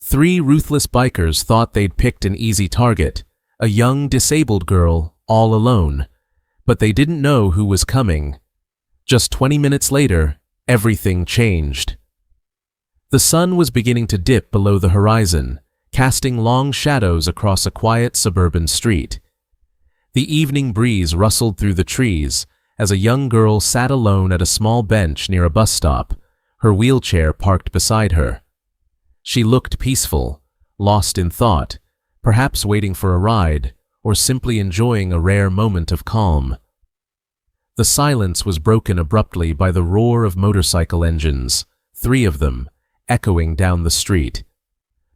Three ruthless bikers thought they'd picked an easy target, a young disabled girl, all alone. But they didn't know who was coming. Just 20 minutes later, everything changed. The sun was beginning to dip below the horizon, casting long shadows across a quiet suburban street. The evening breeze rustled through the trees as a young girl sat alone at a small bench near a bus stop, her wheelchair parked beside her. She looked peaceful, lost in thought, perhaps waiting for a ride, or simply enjoying a rare moment of calm. The silence was broken abruptly by the roar of motorcycle engines, 3 of them, echoing down the street.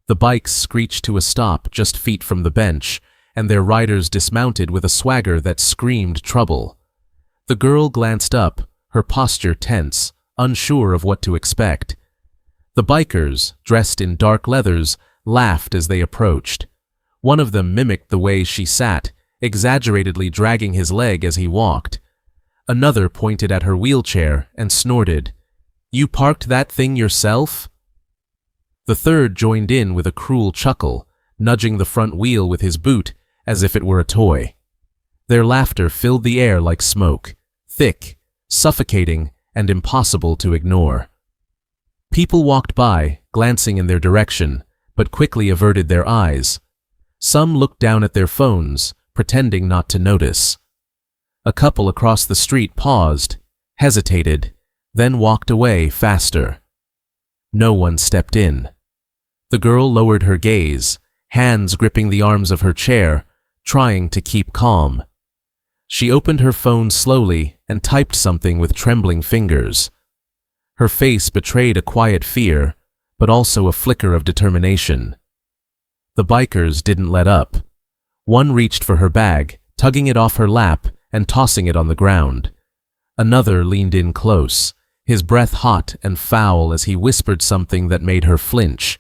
The bikes screeched to a stop just feet from the bench, and their riders dismounted with a swagger that screamed trouble. The girl glanced up, her posture tense, unsure of what to expect. The bikers, dressed in dark leathers, laughed as they approached. One of them mimicked the way she sat, exaggeratedly dragging his leg as he walked. Another pointed at her wheelchair and snorted, "You parked that thing yourself?" The third joined in with a cruel chuckle, nudging the front wheel with his boot as if it were a toy. Their laughter filled the air like smoke, thick, suffocating, and impossible to ignore. People walked by, glancing in their direction, but quickly averted their eyes. Some looked down at their phones, pretending not to notice. A couple across the street paused, hesitated, then walked away faster. No one stepped in. The girl lowered her gaze, hands gripping the arms of her chair, trying to keep calm. She opened her phone slowly and typed something with trembling fingers. Her face betrayed a quiet fear, but also a flicker of determination. The bikers didn't let up. One reached for her bag, tugging it off her lap and tossing it on the ground. Another leaned in close, his breath hot and foul as he whispered something that made her flinch.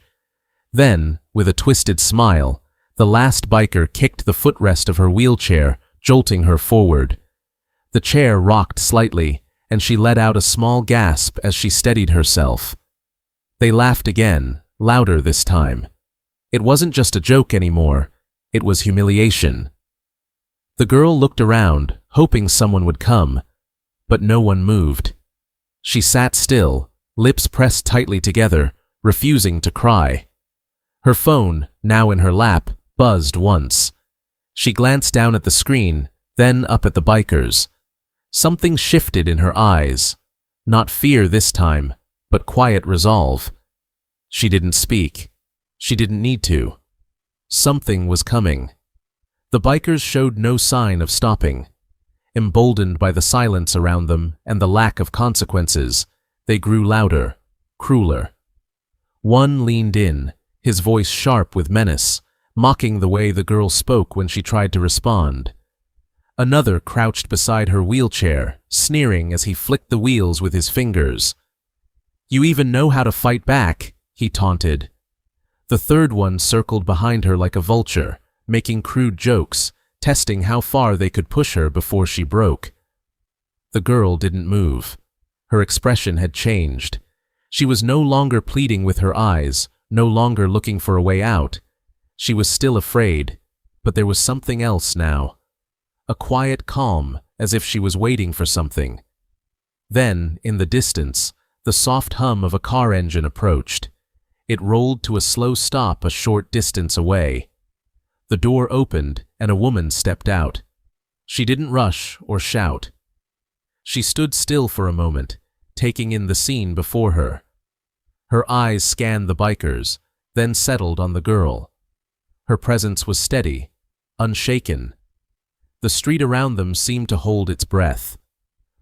Then, with a twisted smile, the last biker kicked the footrest of her wheelchair, jolting her forward. The chair rocked slightly, and she let out a small gasp as she steadied herself. They laughed again, louder this time. It wasn't just a joke anymore, it was humiliation. The girl looked around, hoping someone would come, but no one moved. She sat still, lips pressed tightly together, refusing to cry. Her phone, now in her lap, buzzed once. She glanced down at the screen, then up at the bikers. Something shifted in her eyes. Not fear this time, but quiet resolve. She didn't speak. She didn't need to. Something was coming. The bikers showed no sign of stopping. Emboldened by the silence around them and the lack of consequences, they grew louder, crueler. One leaned in, his voice sharp with menace, mocking the way the girl spoke when she tried to respond. Another crouched beside her wheelchair, sneering as he flicked the wheels with his fingers. "You even know how to fight back," he taunted. The third one circled behind her like a vulture, making crude jokes, testing how far they could push her before she broke. The girl didn't move. Her expression had changed. She was no longer pleading with her eyes, no longer looking for a way out. She was still afraid, but there was something else now. A quiet calm, as if she was waiting for something. Then, in the distance, the soft hum of a car engine approached. It rolled to a slow stop a short distance away. The door opened, and a woman stepped out. She didn't rush or shout. She stood still for a moment, taking in the scene before her. Her eyes scanned the bikers, then settled on the girl. Her presence was steady, unshaken. The street around them seemed to hold its breath.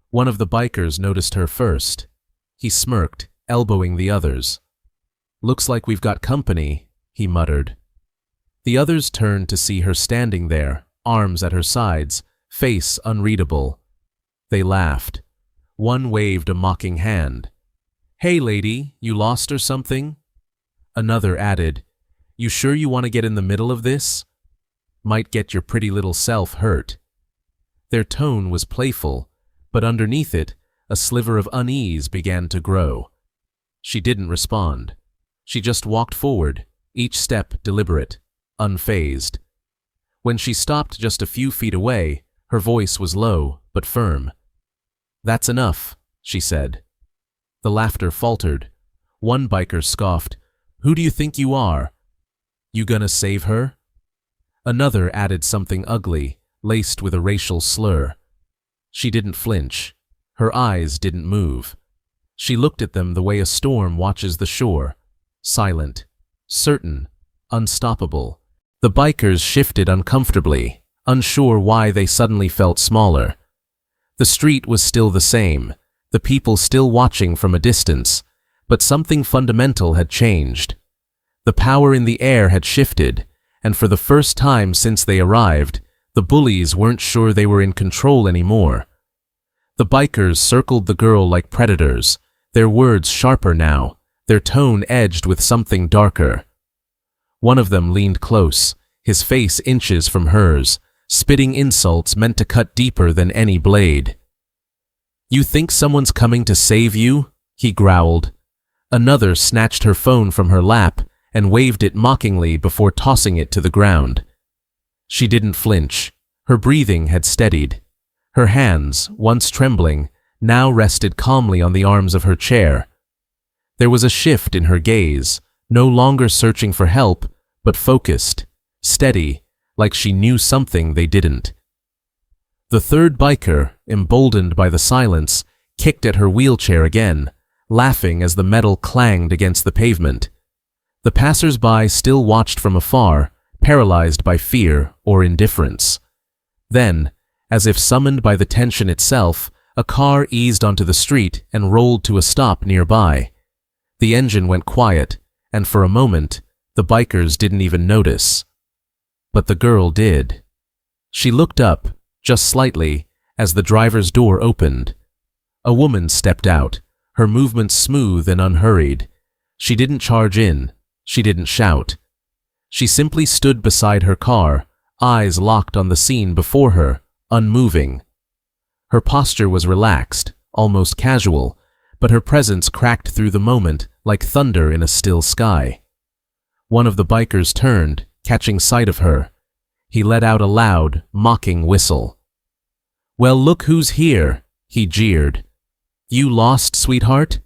One of the bikers noticed her first. He smirked, elbowing the others. "Looks like we've got company," he muttered. The others turned to see her standing there, arms at her sides, face unreadable. They laughed. One waved a mocking hand. "Hey lady, you lost or something?" Another added, "You sure you want to get in the middle of this? Might get your pretty little self hurt." Their tone was playful, but underneath it, a sliver of unease began to grow. She didn't respond. She just walked forward, each step deliberate, unfazed. When she stopped just a few feet away, her voice was low but firm. "That's enough," she said. The laughter faltered. One biker scoffed, "Who do you think you are? You gonna save her?" Another added something ugly, laced with a racial slur. She didn't flinch. Her eyes didn't move. She looked at them the way a storm watches the shore, silent, certain, unstoppable. The bikers shifted uncomfortably, unsure why they suddenly felt smaller. The street was still the same, the people still watching from a distance, but something fundamental had changed. The power in the air had shifted, and for the first time since they arrived, the bullies weren't sure they were in control anymore. The bikers circled the girl like predators, their words sharper now, their tone edged with something darker. One of them leaned close, his face inches from hers, spitting insults meant to cut deeper than any blade. "You think someone's coming to save you?" he growled. Another snatched her phone from her lap and waved it mockingly before tossing it to the ground. She didn't flinch. Her breathing had steadied. Her hands, once trembling, now rested calmly on the arms of her chair. There was a shift in her gaze, no longer searching for help, but focused, steady, like she knew something they didn't. The third biker, emboldened by the silence, kicked at her wheelchair again, laughing as the metal clanged against the pavement. The passers-by still watched from afar, paralyzed by fear or indifference. Then, as if summoned by the tension itself, a car eased onto the street and rolled to a stop nearby. The engine went quiet, and for a moment, the bikers didn't even notice. But the girl did. She looked up, just slightly, as the driver's door opened. A woman stepped out, her movements smooth and unhurried. She didn't charge in. She didn't shout. She simply stood beside her car, eyes locked on the scene before her, unmoving. Her posture was relaxed, almost casual, but her presence cracked through the moment like thunder in a still sky. One of the bikers turned, catching sight of her. He let out a loud, mocking whistle. "Well, look who's here," he jeered. "You lost, sweetheart?"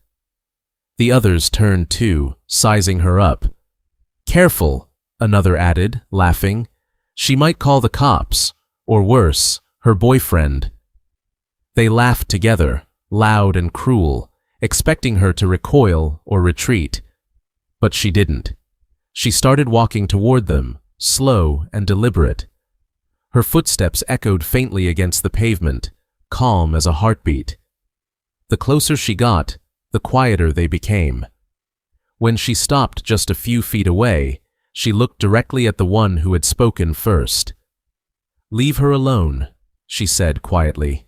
The others turned too, sizing her up. "Careful," another added, laughing. "She might call the cops, or worse, her boyfriend." They laughed together, loud and cruel, expecting her to recoil or retreat. But she didn't. She started walking toward them, slow and deliberate. Her footsteps echoed faintly against the pavement, calm as a heartbeat. The closer she got, the quieter they became. When she stopped just a few feet away, she looked directly at the one who had spoken first. "Leave her alone," she said quietly.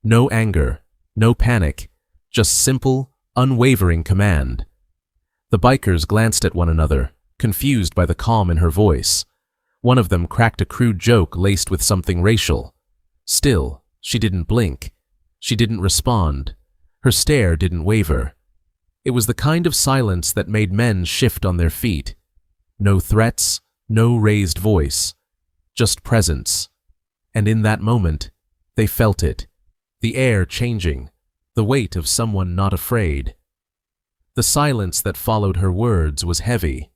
No anger, no panic, just simple, unwavering command. The bikers glanced at one another, confused by the calm in her voice. One of them cracked a crude joke laced with something racial. Still, she didn't blink. She didn't respond. Her stare didn't waver. It was the kind of silence that made men shift on their feet. No threats, no raised voice, just presence. And in that moment, they felt it. The air changing, the weight of someone not afraid. The silence that followed her words was heavy.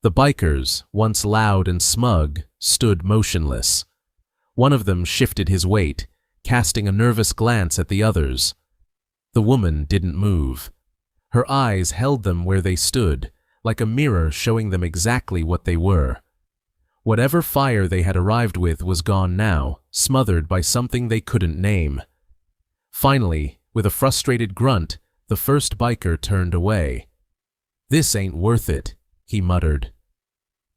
The bikers, once loud and smug, stood motionless. One of them shifted his weight, casting a nervous glance at the others. The woman didn't move. Her eyes held them where they stood, like a mirror showing them exactly what they were. Whatever fire they had arrived with was gone now, smothered by something they couldn't name. Finally, with a frustrated grunt, the first biker turned away. "This ain't worth it," he muttered.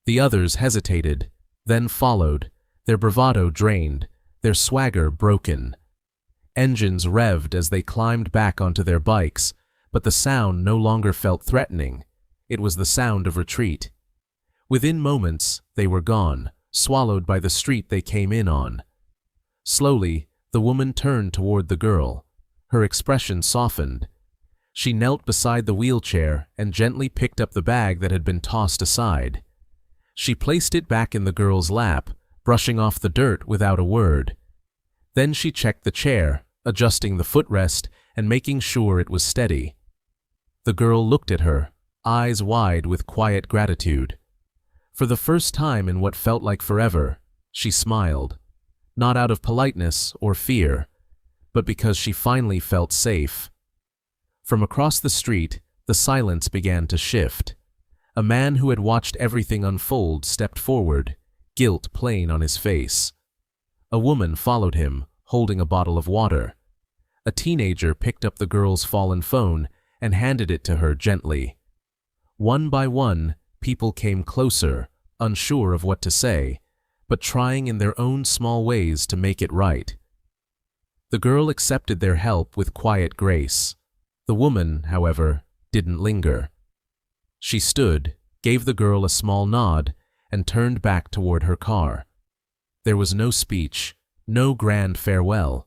The others hesitated, then followed, their bravado drained, their swagger broken. Engines revved as they climbed back onto their bikes, but the sound no longer felt threatening. It was the sound of retreat. Within moments, they were gone, swallowed by the street they came in on. Slowly, the woman turned toward the girl. Her expression softened. She knelt beside the wheelchair and gently picked up the bag that had been tossed aside. She placed it back in the girl's lap, brushing off the dirt without a word. Then she checked the chair, adjusting the footrest and making sure it was steady. The girl looked at her, eyes wide with quiet gratitude. For the first time in what felt like forever, she smiled, not out of politeness or fear, but because she finally felt safe. From across the street, the silence began to shift. A man who had watched everything unfold stepped forward, guilt plain on his face. A woman followed him, holding a bottle of water. A teenager picked up the girl's fallen phone and handed it to her gently. One by one, people came closer, unsure of what to say, but trying in their own small ways to make it right. The girl accepted their help with quiet grace. The woman, however, didn't linger. She stood, gave the girl a small nod, and turned back toward her car. There was no speech, no grand farewell.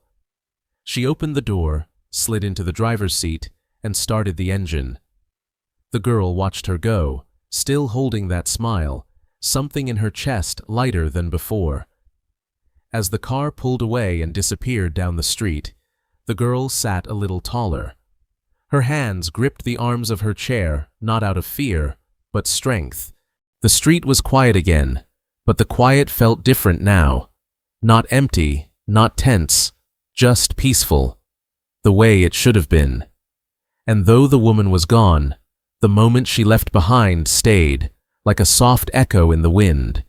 She opened the door, slid into the driver's seat, and started the engine. The girl watched her go, still holding that smile, something in her chest lighter than before. As the car pulled away and disappeared down the street, the girl sat a little taller. Her hands gripped the arms of her chair, not out of fear, but strength. The street was quiet again, but the quiet felt different now. Not empty, not tense, just peaceful, the way it should have been. And though the woman was gone, the moment she left behind stayed, like a soft echo in the wind.